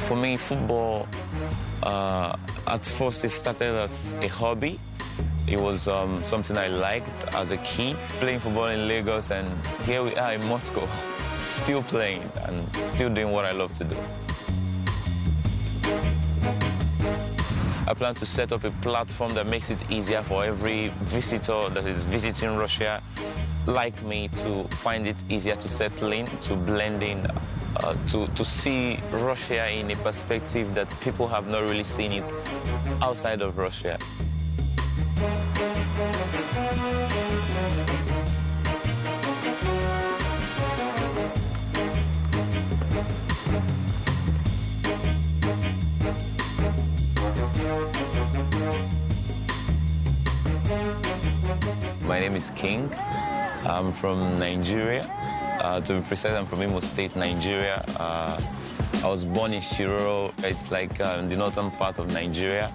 For me, football, at first it started as a hobby. It was something I liked as a kid, playing football in Lagos, and here we are in Moscow, still playing and still doing what I love to do. I plan to set up a platform that makes it easier for every visitor that is visiting Russia, like me, to find it easier to settle in, to blend in, to see Russia in a perspective that people have not really seen it outside of Russia. My name is King. I'm from Nigeria. To be precise, I'm from Imo State, Nigeria. I was born in Shiroro. It's like in the northern part of Nigeria.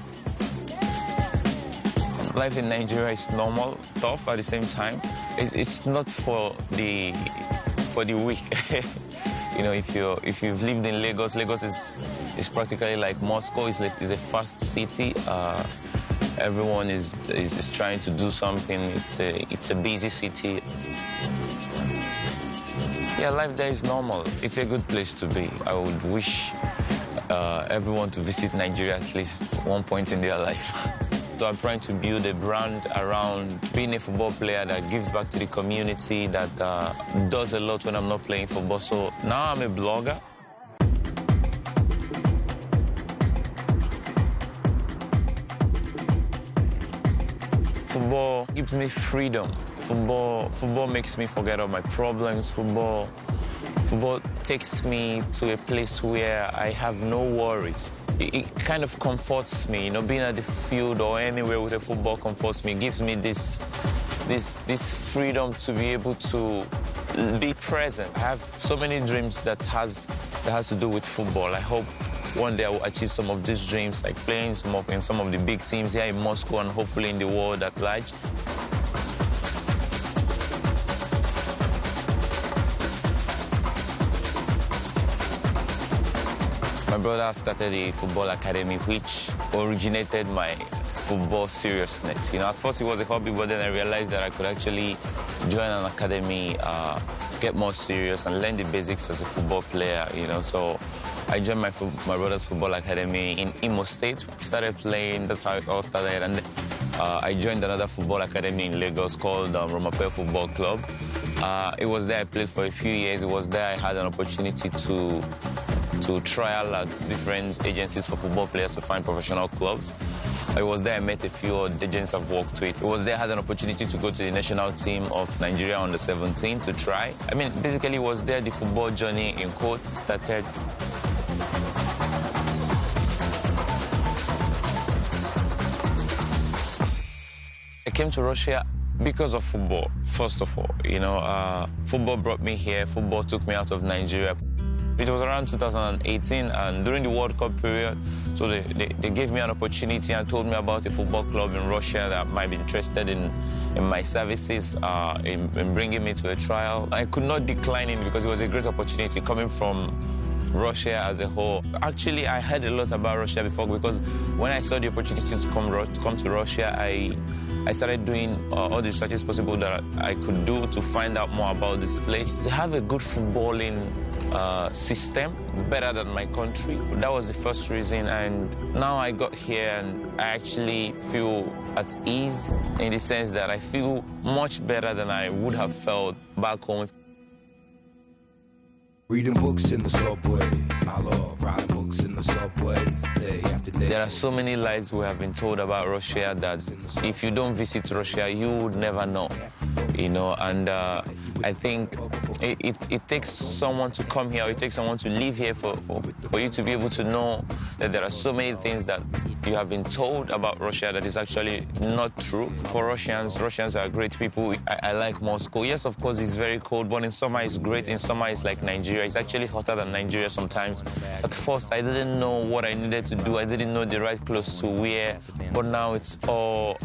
Life in Nigeria is normal, tough at the same time. It's not for the weak. You know, if you've lived in Lagos, Lagos is practically like Moscow. It's a fast city. Everyone is trying to do something. It's a busy city. Yeah, life there is normal. It's a good place to be. I would wish everyone to visit Nigeria at least one point in their life. So I'm trying to build a brand around being a football player that gives back to the community, that does a lot when I'm not playing football. So now I'm a blogger. Football gives me freedom. Football makes me forget all my problems. Football takes me to a place where I have no worries. It kind of comforts me, you know, being at the field or anywhere with a football comforts me. It gives me this freedom to be able to be present. I have so many dreams that has to do with football. I hope one day I will achieve some of these dreams, like playing in some of the big teams here in Moscow and hopefully in the world at large. My brother started a football academy, which originated my football seriousness. You know, at first it was a hobby, but then I realized that I could actually join an academy, get more serious, and learn the basics as a football player. You know, so I joined my brother's football academy in Imo State. Started playing. That's how it all started. And I joined another football academy in Lagos called Romape Football Club. It was there I played for a few years. It was there I had an opportunity to trial at different agencies for football players to find professional clubs. It was there I met a few agents I've worked with. It was there I had an opportunity to go to the national team of Nigeria under 17 to try. I mean, basically it was there the football journey, in quotes, started. I came to Russia because of football, first of all. You know, football brought me here. Football took me out of Nigeria. It was around 2018, and during the World Cup period, so they gave me an opportunity and told me about a football club in Russia that might be interested in my services, in bringing me to a trial. I could not decline it because it was a great opportunity coming from Russia as a whole. Actually, I heard a lot about Russia before, because when I saw the opportunity to come to Russia, I started doing all the researches possible that I could do to find out more about this place. To have a good footballing system, better than my country. That was the first reason, and now I got here and I actually feel at ease, in the sense that I feel much better than I would have felt back home. Reading books in the subway, I love riding books in the subway, day after day. There are so many lies we have been told about Russia that if you don't visit Russia, you would never know, you know, and I think it takes someone to come here, or it takes someone to live here for you to be able to know that there are so many things that you have been told about Russia that is actually not true. For Russians are great people. I like Moscow. Yes, of course, it's very cold, but in summer it's great. In summer it's like Nigeria. It's actually hotter than Nigeria sometimes. At first, I didn't didn't know what I needed to do. I didn't know the right clothes to wear. But now it all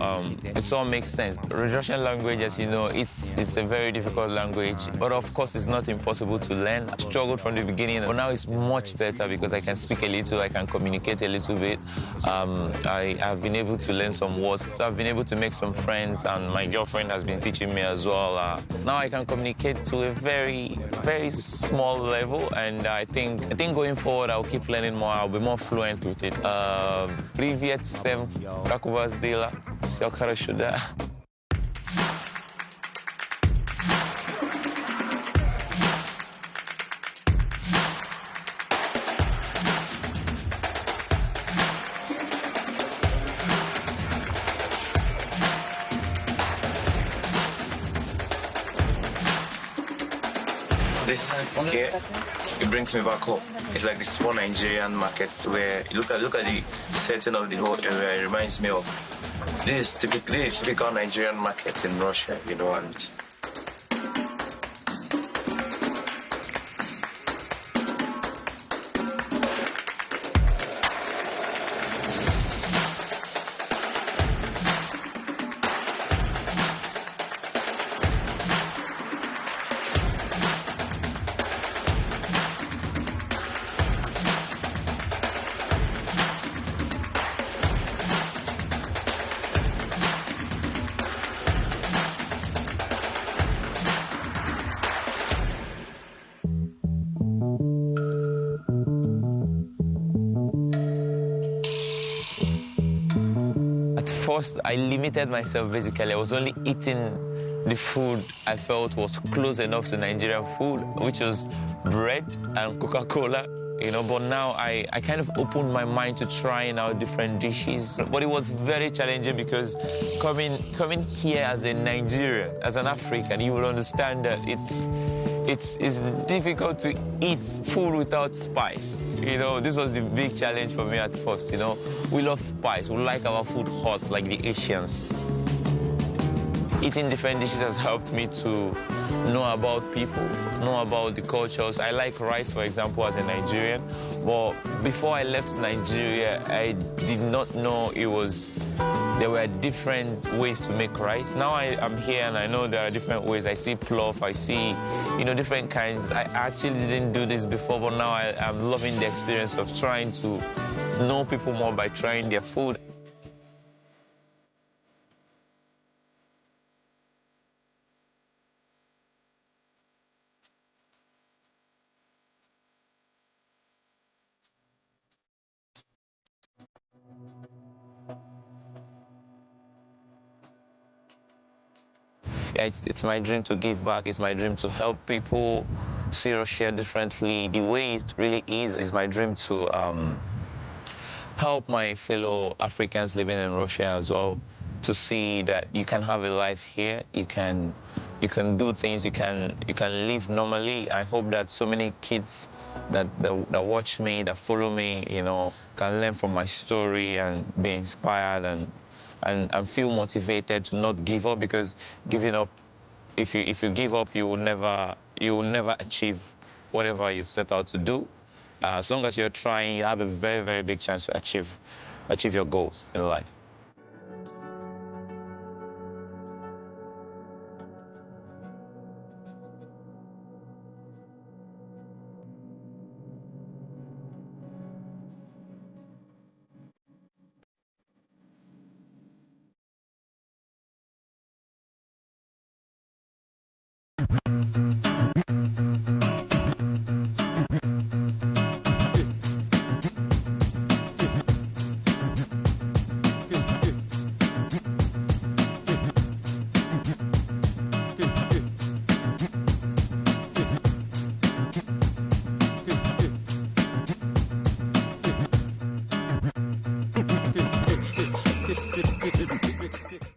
makes sense. Russian language, as you know, it's a very difficult language. But of course, it's not impossible to learn. I struggled from the beginning, but now it's much better because I can speak a little, I can communicate a little bit. I have been able to learn some words. So I've been able to make some friends, and my girlfriend has been teaching me as well. Now I can communicate to a very, very small level, and I think going forward, I'll keep learning more. I'll be more fluent with it. Привет всем, как у вас дела? Все хорошо, да? This here, it brings me back home. It's like this small Nigerian market where look at the setting of the whole area. It reminds me of this typical Nigerian market in Russia, you know. And First, I limited myself basically. I was only eating the food I felt was close enough to Nigerian food, which was bread and Coca-Cola, you know. But now I kind of opened my mind to trying out different dishes. But it was very challenging because coming here as a Nigerian, as an African, you will understand that it's difficult to eat food without spice. You know, this was the big challenge for me at first, you know. We love spice. We like our food hot, like the Asians. Eating different dishes has helped me to know about people, know about the cultures. I like rice, for example, as a Nigerian. But before I left Nigeria, I did not know there were different ways to make rice. Now I'm here and I know there are different ways. I see plof, I see, you know, different kinds. I actually didn't do this before, but now I'm loving the experience of trying to know people more by trying their food. Yeah, it's my dream to give back. It's my dream to help people see Russia differently. The way it really is my dream to help my fellow Africans living in Russia as well to see that you can have a life here. You can do things. You can live normally. I hope that so many kids that watch me, that follow me, you know, can learn from my story and be inspired and feel motivated to not give up, because giving up, if you give up, you will never achieve whatever you set out to do. As long as you're trying, you have a very, very big chance to achieve your goals in life.